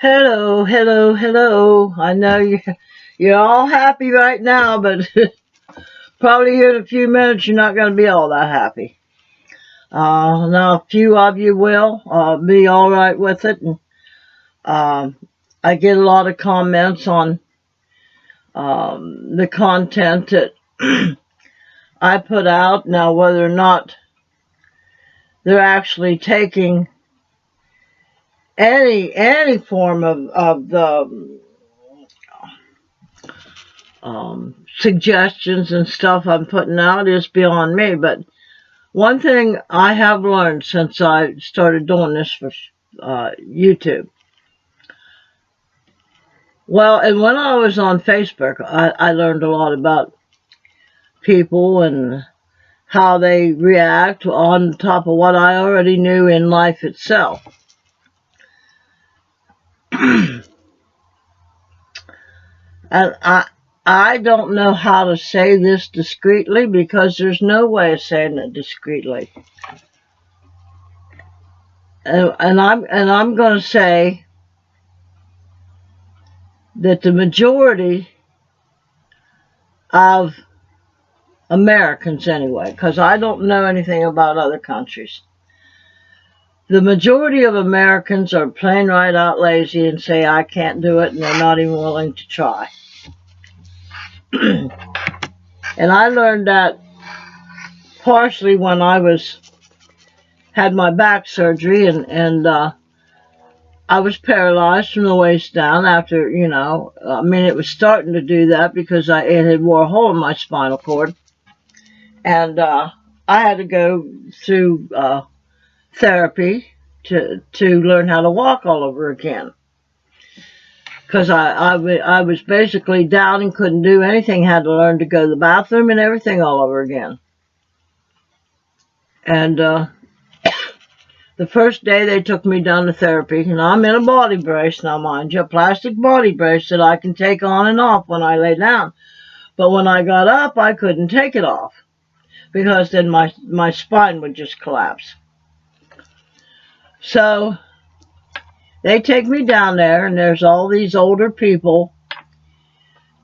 Hello, hello, hello. I know you're all happy right now, but probably here in a few minutes you're not going to be all that happy. Now, a few of you will be all right with it. And um, I get a lot of comments on the content that I put out. Now, whether or not they're actually taking any form of the suggestions and stuff I'm putting out is beyond me. But one thing I have learned since I started doing this for YouTube, well, and when I was on Facebook, I learned a lot about people and how they react on top of what I already knew in life itself. And I don't know how to say this discreetly because there's no way of saying it discreetly. And I'm going to say that the majority of Americans, anyway, because I don't know anything about other countries, the majority of Americans are plain right out lazy and say I can't do it, and they're not even willing to try. And I learned that partially when had my back surgery, and I was paralyzed from the waist down after, I mean, it was starting to do that because it had wore a hole in my spinal cord. And I had to go through therapy to learn how to walk all over again. Because I was basically down and couldn't do anything, had to learn to go to the bathroom and everything all over again. And the first day they took me down to therapy, and I'm in a body brace now, mind you, a plastic body brace that I can take on and off when I lay down. But when I got up, I couldn't take it off because then my spine would just collapse. So they take me down there, and there's all these older people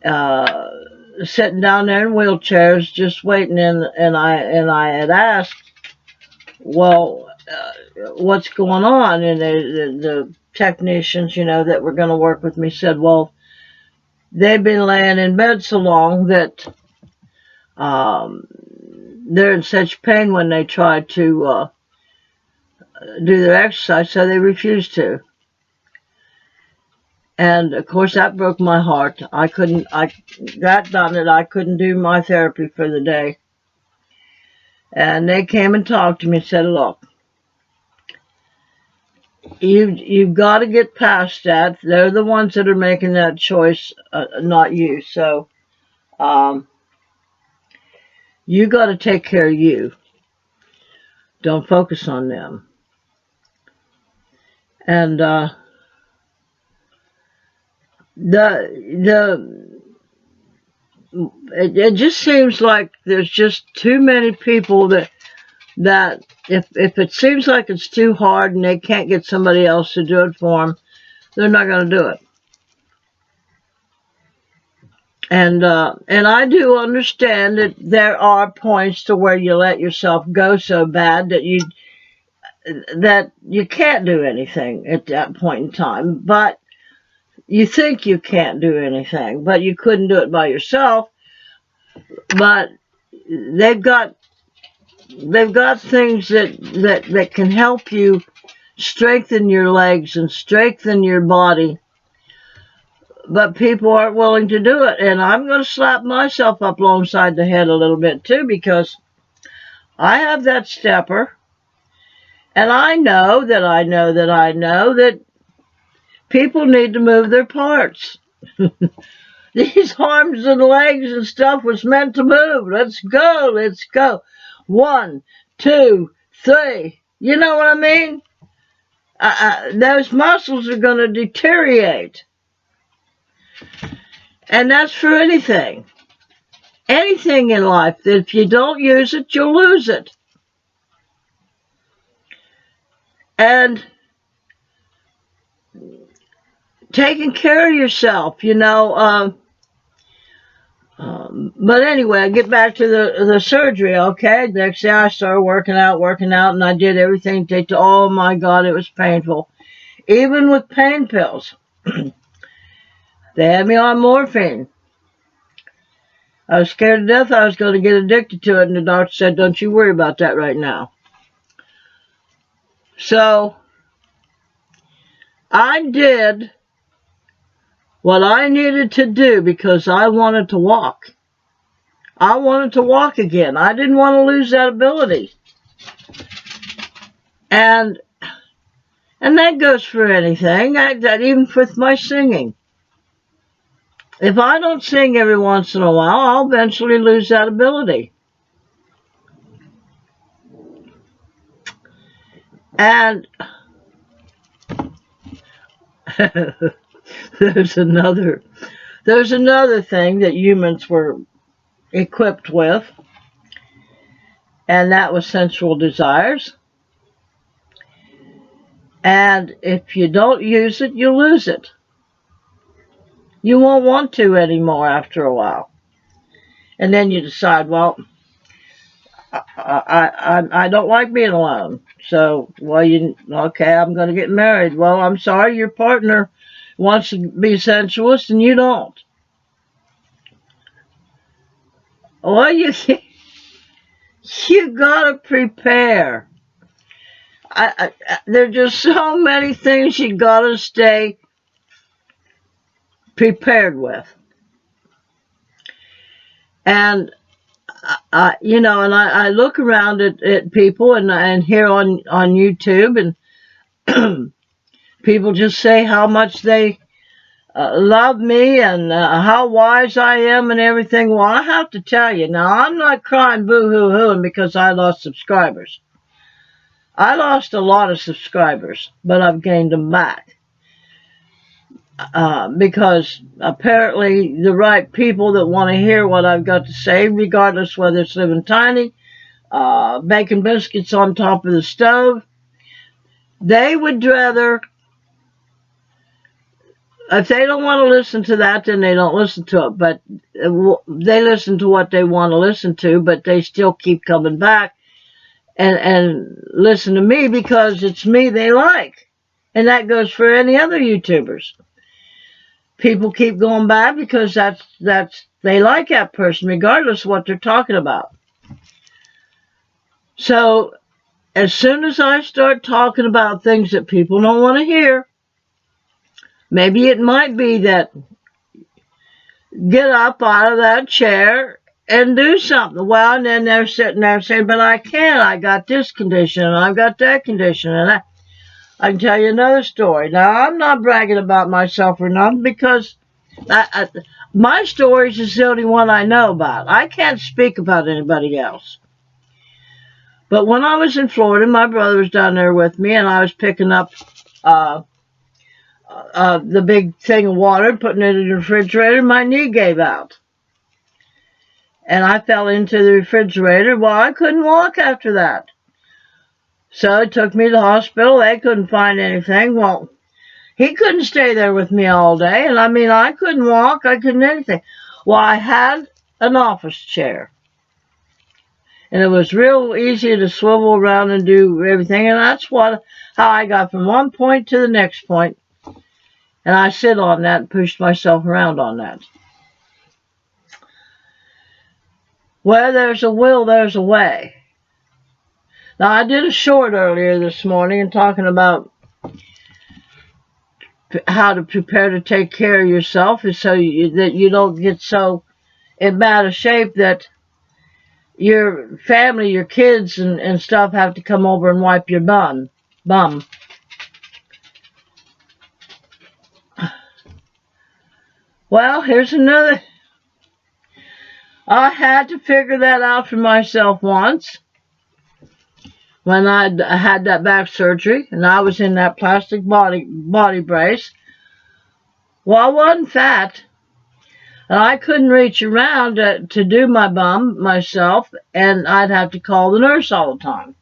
sitting down there in wheelchairs just waiting. And I had asked, well, what's going on? And the technicians, that were going to work with me said, well, they've been laying in bed so long that they're in such pain when they try to do their exercise, so they refuse to. And of course that broke my heart. I got done it. I couldn't do my therapy for the day. And they came and talked to me and said, look, you've got to get past that. They're the ones that are making that choice, not you. So you got to take care of you. Don't focus on them. And it just seems like there's just too many people that if it seems like it's too hard and they can't get somebody else to do it for them, they're not going to do it. And I do understand that there are points to where you let yourself go so bad that you can't do anything at that point in time. But you think you can't do anything, but you couldn't do it by yourself. But they've got things that can help you strengthen your legs and strengthen your body, but people aren't willing to do it. And I'm going to slap myself up alongside the head a little bit too, because I have that stepper, and I know that people need to move their parts. These arms and legs and stuff was meant to move. Let's go. 1, 2, 3. You know what I mean? Those muscles are going to deteriorate. And that's for anything. Anything in life. If you don't use it, you'll lose it. And taking care of yourself, you know. But anyway, I get back to the surgery. Okay, next day I started working out, and I did everything. Oh my God, it was painful. Even with pain pills, they had me on morphine. I was scared to death I was going to get addicted to it, and the doctor said, "Don't you worry about that right now." So I did what I needed to do because I wanted to walk. I wanted to walk again. I didn't want to lose that ability. And that goes for anything. That even with my singing. If I don't sing every once in a while, I'll eventually lose that ability. And there's another thing that humans were equipped with, and that was sensual desires. And if you don't use it, you lose it. You won't want to anymore after a while. And then you decide, well, I don't like being alone. So, well, okay, I'm going to get married. Well, I'm sorry, your partner wants to be sensuous and you don't. Well, you gotta prepare. There are just so many things you gotta stay prepared with. And I look around at people and here on YouTube, and people just say how much they love me and how wise I am and everything. Well, I have to tell you, now I'm not crying boo-hoo-hooing because I lost subscribers. I lost a lot of subscribers, but I've gained them back. Because apparently the right people that want to hear what I've got to say, regardless whether it's living tiny, baking biscuits on top of the stove, they would rather, if they don't want to listen to that, then they don't listen to it. But they listen to what they want to listen to, but they still keep coming back and listen to me because it's me they like. And that goes for any other YouTubers. People keep going back because they like that person regardless of what they're talking about. So as soon as I start talking about things that people don't want to hear, maybe it might be that get up out of that chair and do something. Well, and then they're sitting there saying, but I can't. I got this condition and I've got that condition. And I can tell you another story. Now, I'm not bragging about myself or nothing because my story is the only one I know about. I can't speak about anybody else. But when I was in Florida, my brother was down there with me, and I was picking up the big thing of water, putting it in the refrigerator. My knee gave out, and I fell into the refrigerator. Well, I couldn't walk after that. So it took me to the hospital. They couldn't find anything. Well, he couldn't stay there with me all day. And I mean, I couldn't walk. I couldn't anything. Well, I had an office chair. And it was real easy to swivel around and do everything. And that's how I got from one point to the next point. And I sit on that and pushed myself around on that. Where there's a will, there's a way. Now, I did a short earlier this morning and talking about how to prepare to take care of yourself so that you don't get so in bad a shape that your family, your kids and stuff have to come over and wipe your bum. Well, here's another. I had to figure that out for myself once when I had that back surgery and I was in that plastic body brace. Well, I wasn't fat, and I couldn't reach around to do my bum myself, and I'd have to call the nurse all the time.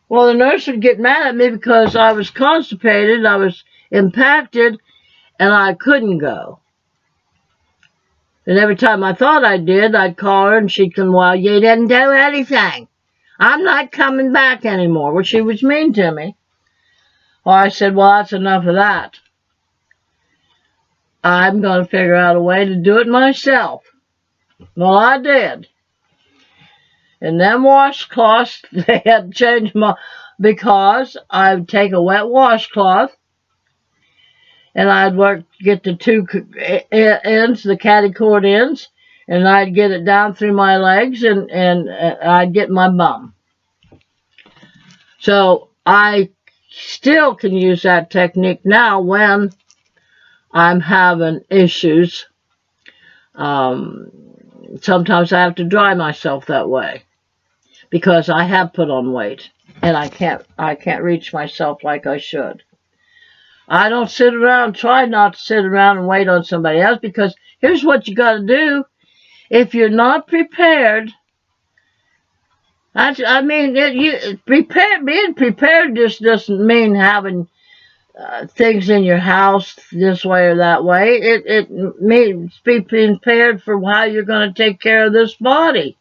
Well, the nurse would get mad at me because I was constipated. I was impacted, and I couldn't go. And every time I thought I did, I'd call her and she'd come, well, you didn't do anything. I'm not coming back anymore. Well, she was mean to me. Well, I said, well, that's enough of that. I'm going to figure out a way to do it myself. Well, I did. And them washcloths, they had changed because I'd take a wet washcloth and I'd get the two ends, the catty cord ends, and I'd get it down through my legs and I'd get my bum. So I still can use that technique now when I'm having issues. Sometimes I have to dry myself that way because I have put on weight and I can't reach myself like I should. I don't try not to sit around and wait on somebody else, because here's what you got to do. If you're not prepared, being prepared just doesn't mean having things in your house this way or that way. It means being prepared for how you're going to take care of this body.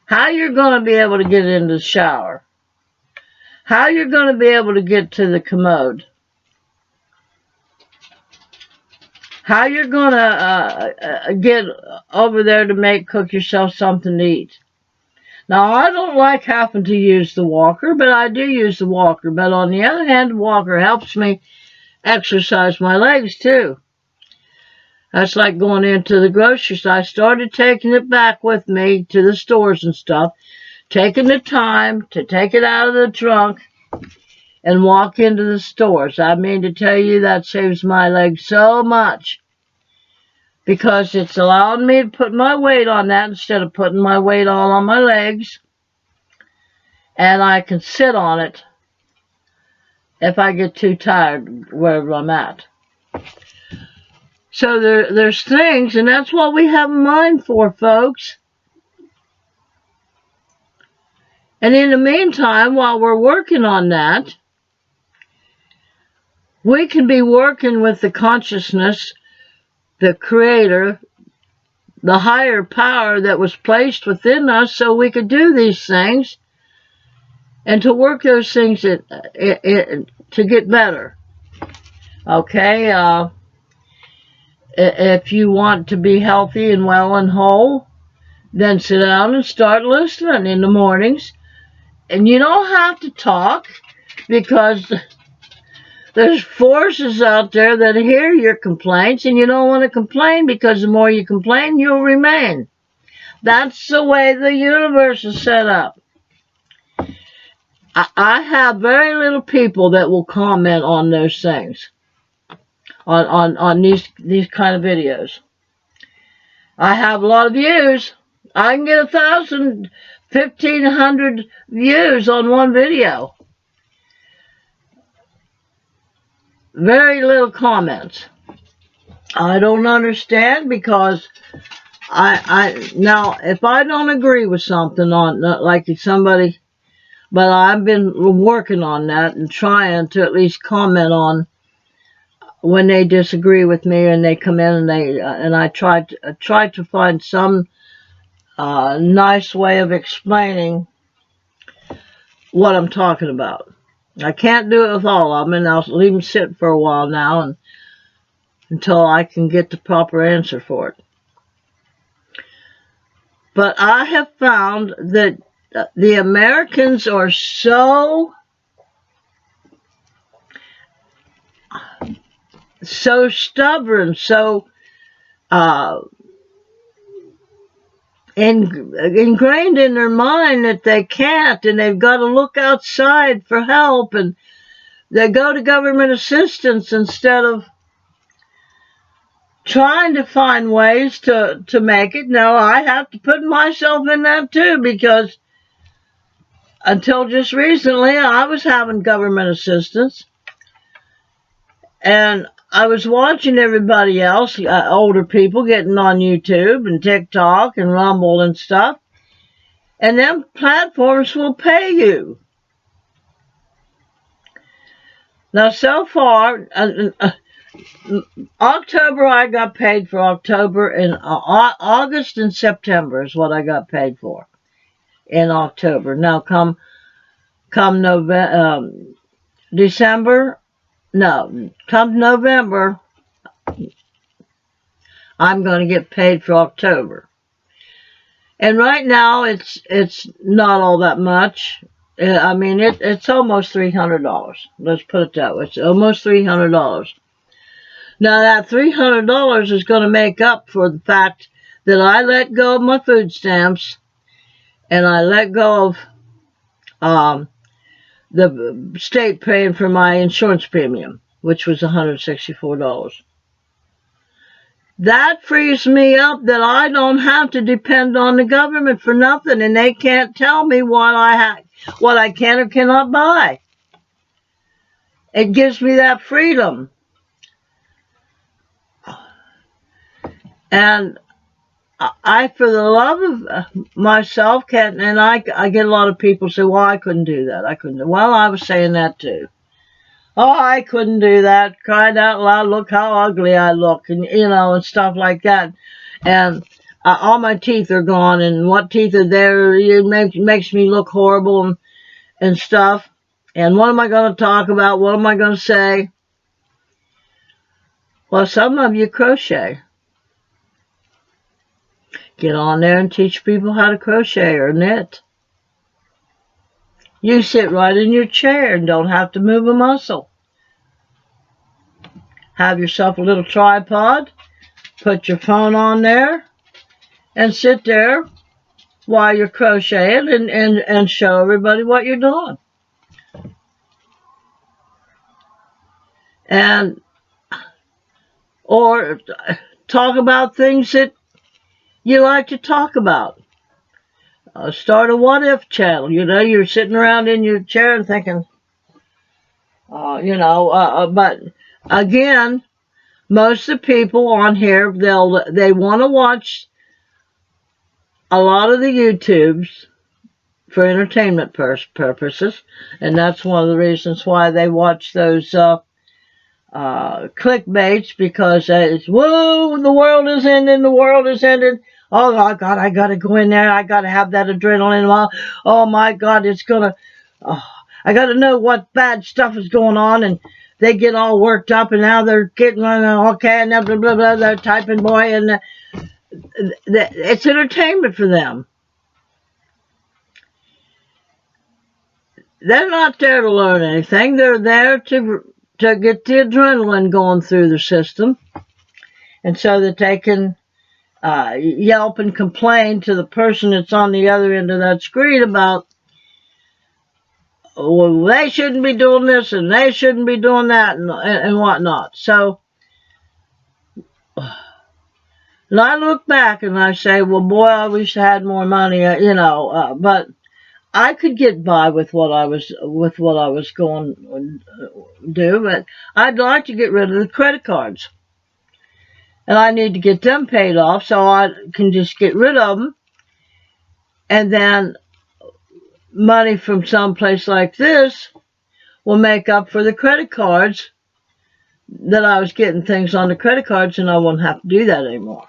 How you're going to be able to get into the shower. How you're going to be able to get to the commode. How you're going to get over there to cook yourself something to eat. Now, I don't like having to use the walker, but I do use the walker. But on the other hand, the walker helps me exercise my legs, too. That's like going into the grocery store. I started taking it back with me to the stores and stuff, taking the time to take it out of the trunk and walk into the stores. I mean to tell you, that saves my legs so much, because it's allowing me to put my weight on that instead of putting my weight all on my legs. And I can sit on it if I get too tired wherever I'm at. So there's things, and that's what we have in mind for, folks. And in the meantime, while we're working on that, we can be working with the consciousness, the creator, the higher power that was placed within us so we could do these things and to work those things to get better. Okay? If you want to be healthy and well and whole, then sit down and start listening in the mornings. And you don't have to talk, because there's forces out there that hear your complaints, and you don't want to complain, because the more you complain, you'll remain. That's the way the universe is set up. I have very little people that will comment on those things, on these kind of videos. I have a lot of views. I can get 1,000, 1,500 views on one video. Very little comments. I don't understand, because now if I don't agree with something like somebody, but I've been working on that and trying to at least comment on when they disagree with me and they come in and I try to find some nice way of explaining what I'm talking about. I can't do it with all of them, and I'll leave them sit for a while now until I can get the proper answer for it. But I have found that the Americans are so stubborn, so ingrained in their mind that they can't, and they've got to look outside for help, and they go to government assistance instead of trying to find ways to make it. No, I have to put myself in that too, because until just recently, I was having government assistance, and I was watching everybody else, older people, getting on YouTube and TikTok and Rumble and stuff, and them platforms will pay you. Now, so far, October I got paid for October, and August and September is what I got paid for in October. Now, come November, December, no, come November, I'm going to get paid for October. And right now, it's not all that much. I mean, it's almost $300. Let's put it that way. It's almost $300. Now, that $300 is going to make up for the fact that I let go of my food stamps and I let go of the state paying for my insurance premium, which was $164. That frees me up that I don't have to depend on the government for nothing, and they can't tell me what I can or cannot buy. It gives me that freedom. And I, for the love of myself, can't, and I get a lot of people say, well, I couldn't do that. I couldn't do. Well, I was saying that too. Oh, I couldn't do that. Cried out loud, look how ugly I look, and and stuff like that. And all my teeth are gone, and what teeth are there, it makes me look horrible and stuff. And what am I going to talk about? What am I going to say? Well, some of you crochet. Get on there and teach people how to crochet or knit. You sit right in your chair and don't have to move a muscle. Have yourself a little tripod, put your phone on there, and sit there while you're crocheting and show everybody what you're doing. And or talk about things that you like to talk about. Start a what if channel. You're sitting around in your chair and thinking, but again, most of the people on here, they want to watch a lot of the YouTubes for entertainment purposes, and that's one of the reasons why they watch those clickbaits, because it's, whoa, the world is ending, the world is ending. Oh God, I gotta go in there, I gotta have that adrenaline. Oh my God, I gotta know what bad stuff is going on, and they get all worked up, and now they're getting okay, and blah blah blah, they're typing boy, and it's entertainment for them. They're not there to learn anything. They're there to get the adrenaline going through the system, and so that they can yelp and complain to the person that's on the other end of that screen about, well, they shouldn't be doing this and they shouldn't be doing that and whatnot. So, and I look back and I say, well, boy, I wish I had more money, but I could get by with what I was going to do, but I'd like to get rid of the credit cards. And I need to get them paid off so I can just get rid of them. And then money from some place like this will make up for the credit cards that I was getting things on the credit cards, and I won't have to do that anymore.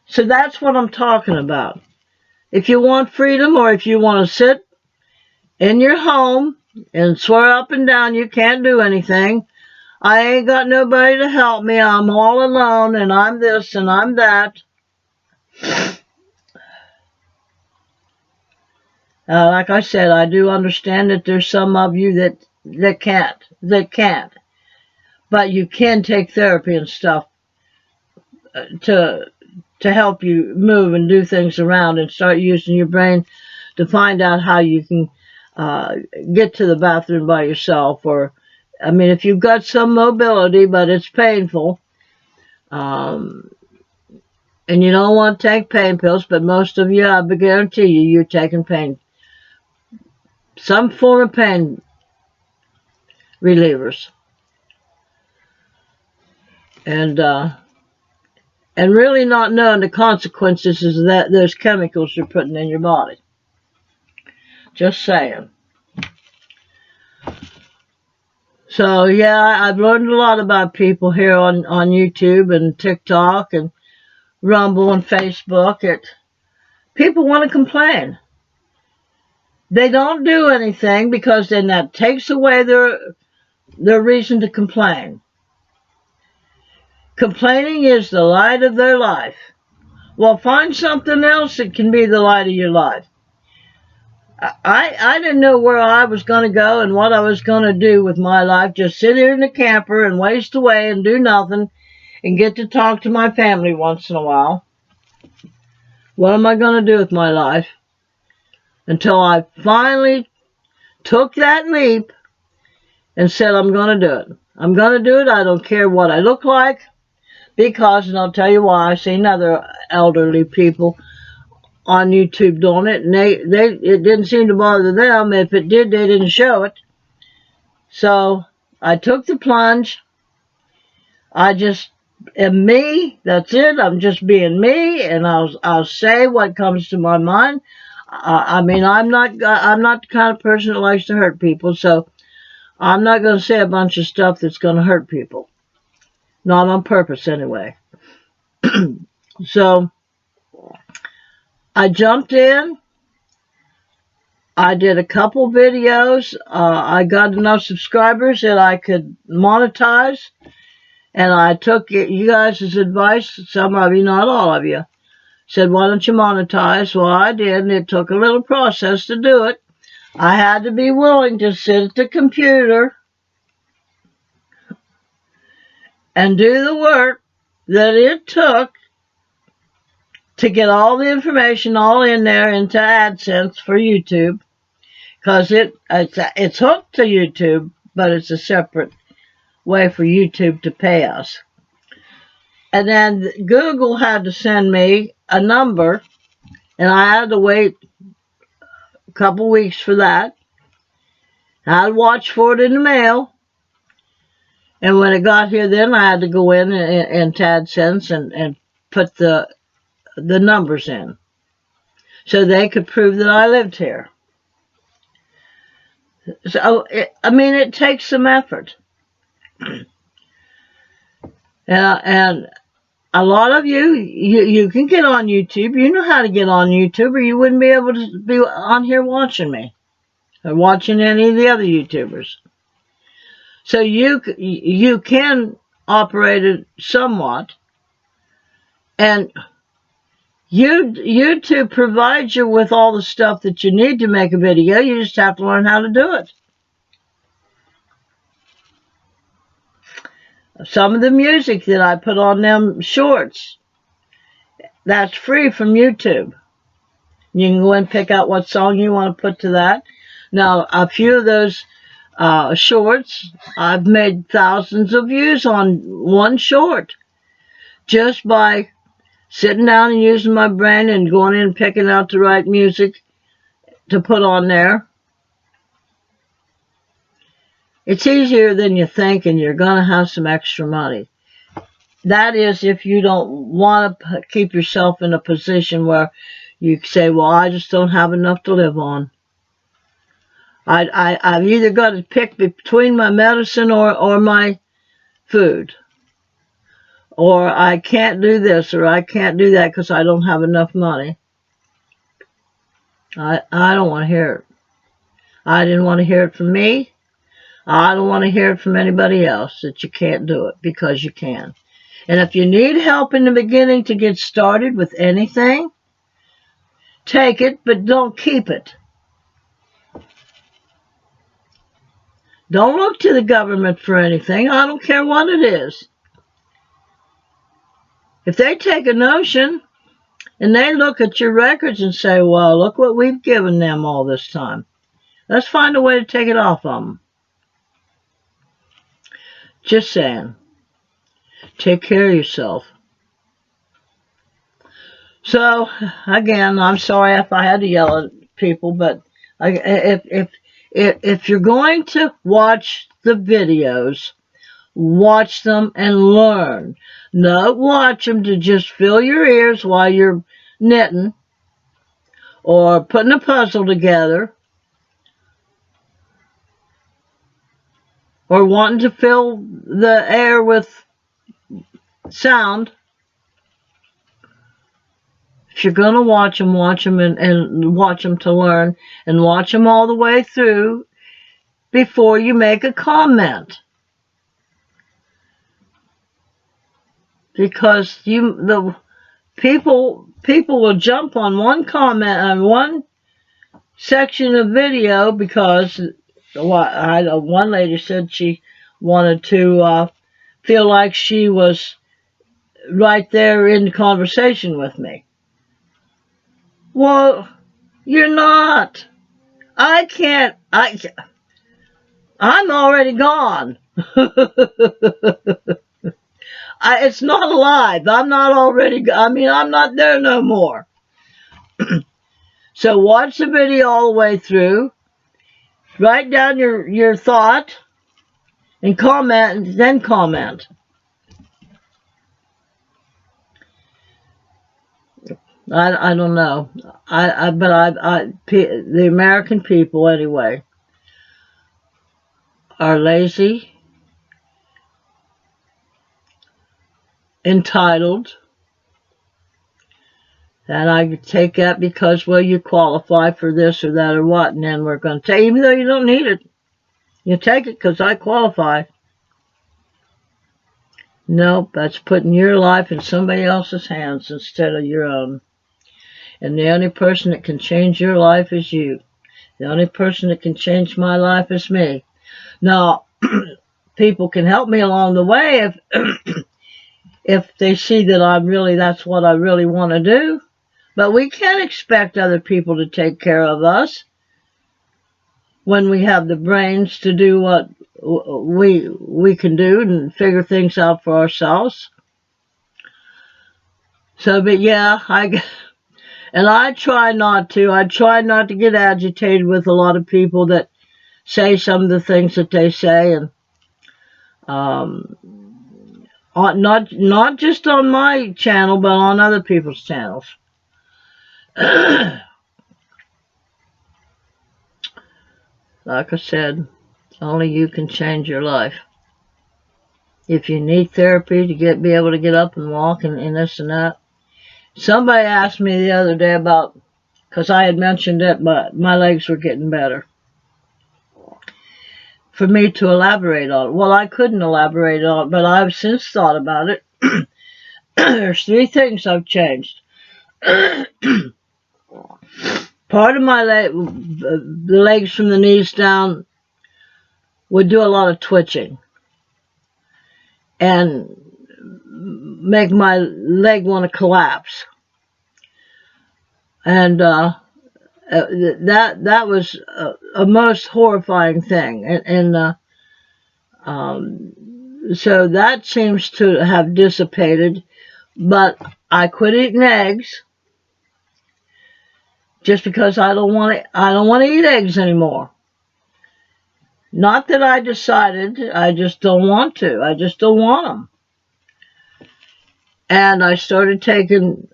So that's what I'm talking about. If you want freedom, or if you want to sit in your home and swear up and down you can't do anything, I ain't got nobody to help me, I'm all alone, and I'm this and I'm that. Like I said, I do understand that there's some of you that can't. But you can take therapy and stuff to help you move and do things around and start using your brain to find out how you can get to the bathroom by yourself. Or, I mean, if you've got some mobility, but it's painful, and you don't want to take pain pills, but most of you, I guarantee you're taking some form of pain relievers. And really not knowing the consequences of those chemicals you're putting in your body. Just saying. So yeah, I've learned a lot about people here on YouTube and TikTok and Rumble and Facebook. People want to complain. They don't do anything because then that takes away their reason to complain. Complaining is the light of their life. Well, find something else that can be the light of your life. I didn't know where I was going to go and what I was going to do with my life. Just sit here in the camper and waste away and do nothing and get to talk to my family once in a while. What am I going to do with my life? Until I finally took that leap and said, I'm going to do it. I'm going to do it. I don't care what I look like. Because, and I'll tell you why, I've seen other elderly people on YouTube doing it, and it didn't seem to bother them. If it did, they didn't show it. So I took the plunge. I just am me. That's it. I'm just being me, and I'll say what comes to my mind. I mean, I'm not the kind of person that likes to hurt people, so I'm not going to say a bunch of stuff that's going to hurt people. Not on purpose, anyway. So I jumped in. I did a couple videos. I got enough subscribers that I could monetize. And I took you guys' advice, some of you, not all of you, said, why don't you monetize? Well, I did, and it took a little process to do it. I had to be willing to sit at the computer and do the work that it took to get all the information all in there into AdSense for YouTube. Because it's hooked to YouTube, but it's a separate way for YouTube to pay us. And then Google had to send me a number, and I had to wait a couple weeks for that. I'd watch for it in the mail, and when it got here, then I had to go in and AdSense and put the numbers in, so they could prove that I lived here. So it takes some effort, and a lot of you can get on YouTube. You know how to get on YouTube, or you wouldn't be able to be on here watching me or watching any of the other YouTubers. So you can operate it somewhat, and YouTube provides you with all the stuff that you need to make a video. You just have to learn how to do it. Some of the music that I put on them shorts, that's free from YouTube. You can go and pick out what song you want to put to that. Now, a few of those shorts, I've made thousands of views on one short just by sitting down and using my brain and going in and picking out the right music to put on there. It's easier than you think, and you're going to have some extra money. That is if you don't want to keep yourself in a position where you say, well, I just don't have enough to live on. I've either got to pick between my medicine or my food. Or I can't do this or I can't do that because I don't have enough money. I don't want to hear it. I didn't want to hear it from me. I don't want to hear it from anybody else that you can't do it, because you can. And if you need help in the beginning to get started with anything, take it, but don't keep it. Don't look to the government for anything. I don't care what it is. If they take a notion and they look at your records and say, well, look what we've given them all this time, let's find a way to take it off of them. Just saying. Take care of yourself. So, again, I'm sorry if I had to yell at people, but if you're going to watch the videos, watch them and learn. Not watch them to just fill your ears while you're knitting or putting a puzzle together. or wanting to fill the air with sound, if you're going to watch them and watch them to learn, and watch them all the way through before you make a comment. Because the people will jump on one comment on one section of video because one lady said she wanted to feel like she was right there in conversation with me. Well, you're not. I'm already gone. It's not alive. I'm not there no more. So watch the video all the way through. Write down your thought and comment, and then comment. I don't know. The American people anyway are lazy, entitled, and I take that because, well, you qualify for this or that or what, and then we're going to take, even though you don't need it, you take it because I qualify. Nope, that's putting your life in somebody else's hands instead of your own. And the only person that can change your life is you. The only person that can change my life is me. Now, people can help me along the way if they see that that's what I really want to do. But we can't expect other people to take care of us when we have the brains to do what we can do and figure things out for ourselves. So, but yeah, I try not to. I try not to get agitated with a lot of people that say some of the things that they say, and not just on my channel, but on other people's channels. Like I said, only you can change your life. If you need therapy to be able to get up and walk and this and that. Somebody asked me the other day about, because I had mentioned that my legs were getting better, for me to elaborate on it. Well, I couldn't elaborate on it, but I've since thought about it. There's 3 things I've changed. Part of my the legs from the knees down would do a lot of twitching and make my leg want to collapse. And that was a most horrifying thing. So that seems to have dissipated. But I quit eating eggs just because I don't want to eat eggs anymore. Not that I decided, I just don't want to. I just don't want them. And I started taking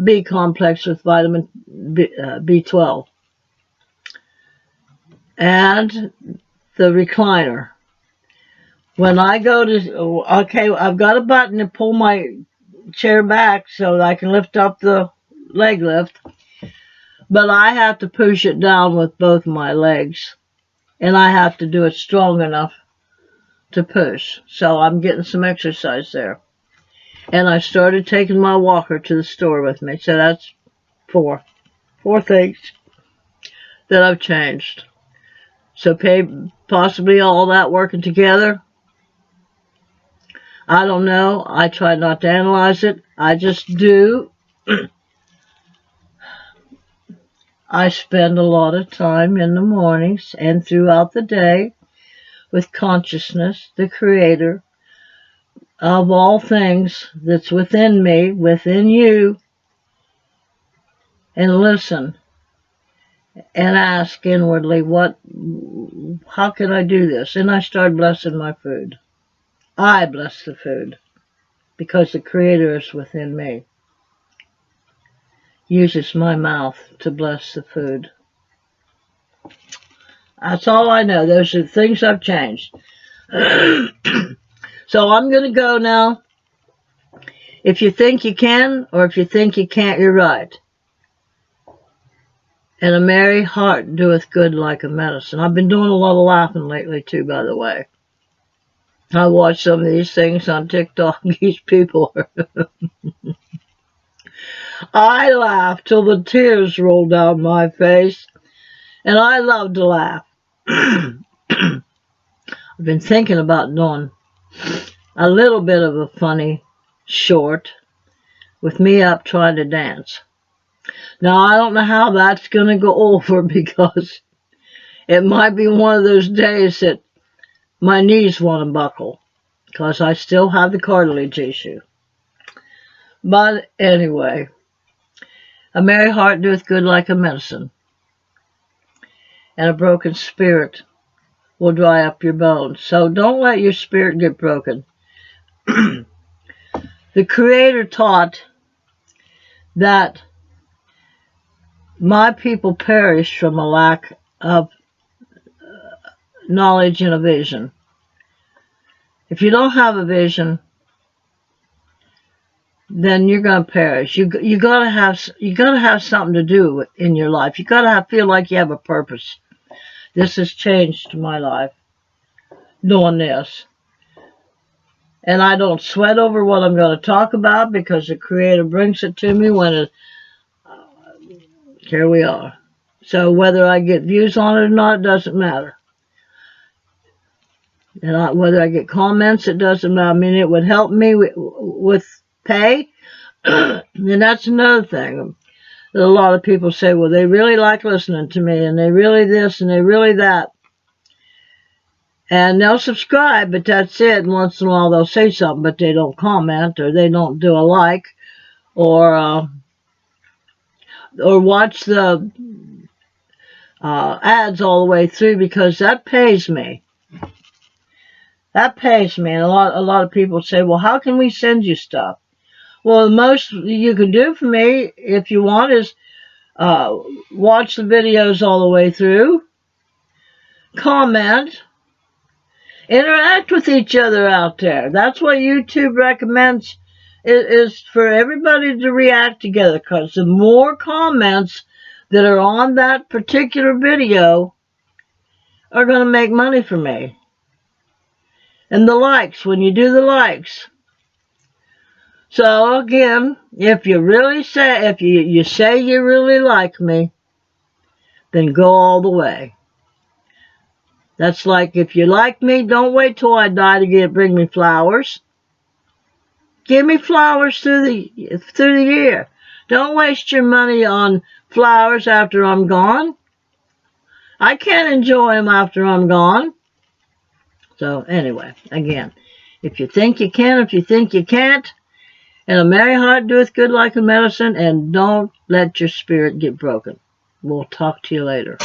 B complex with vitamin B12. And the recliner. When I go to, okay, I've got a button to pull my chair back so that I can lift up the leg lift. But I have to push it down with both my legs. And I have to do it strong enough to push. So I'm getting some exercise there. And I started taking my walker to the store with me. So that's 4 things that I've changed. So possibly all that working together. I don't know. I try not to analyze it. I just do. I spend a lot of time in the mornings and throughout the day with consciousness, the creator of all things that's within me, within you, and listen and ask inwardly, how can I do this? And I start blessing my food. I bless the food because the creator is within me. Uses my mouth to bless the food. That's all I know. Those are things I've changed. So I'm going to go now. If you think you can, or if you think you can't, you're right. And a merry heart doeth good like a medicine. I've been doing a lot of laughing lately too, by the way. I watch some of these things on TikTok. These people are... I laugh till the tears roll down my face. And I love to laugh. I've been thinking about doing a little bit of a funny short with me up trying to dance. Now, I don't know how that's going to go over because it might be one of those days that my knees want to buckle because I still have the cartilage issue. But anyway, a merry heart doeth good like a medicine, and a broken spirit will dry up your bones. So don't let your spirit get broken. The Creator taught that my people perished from a lack of knowledge and a vision. If you don't have a vision, then you're going to perish. You gotta have something to do in your life. You gotta feel like you have a purpose. This has changed my life doing this, and I don't sweat over what I'm going to talk about because the Creator brings it to me when here we are. So whether I get views on it or not, it doesn't matter. And whether I get comments, it doesn't matter. I mean, it would help me with pay. And that's another thing. A lot of people say, well, they really like listening to me, and they really this, and they really that. And they'll subscribe, but that's it. And once in a while they'll say something, but they don't comment, or they don't do a like, or watch the ads all the way through, because that pays me. That pays me. And a lot of people say, well, how can we send you stuff? Well, the most you can do for me, if you want, is watch the videos all the way through, comment, interact with each other out there. That's what YouTube recommends, is for everybody to react together, because the more comments that are on that particular video are going to make money for me. And the likes, when you do the likes. So again, if you really say, if you say you really like me, then go all the way. That's like, if you like me, don't wait till I die to bring me flowers. Give me flowers through the year. Don't waste your money on flowers after I'm gone. I can't enjoy them after I'm gone. So anyway, again, if you think you can, if you think you can't, and a merry heart doeth good like a medicine, and don't let your spirit get broken. We'll talk to you later.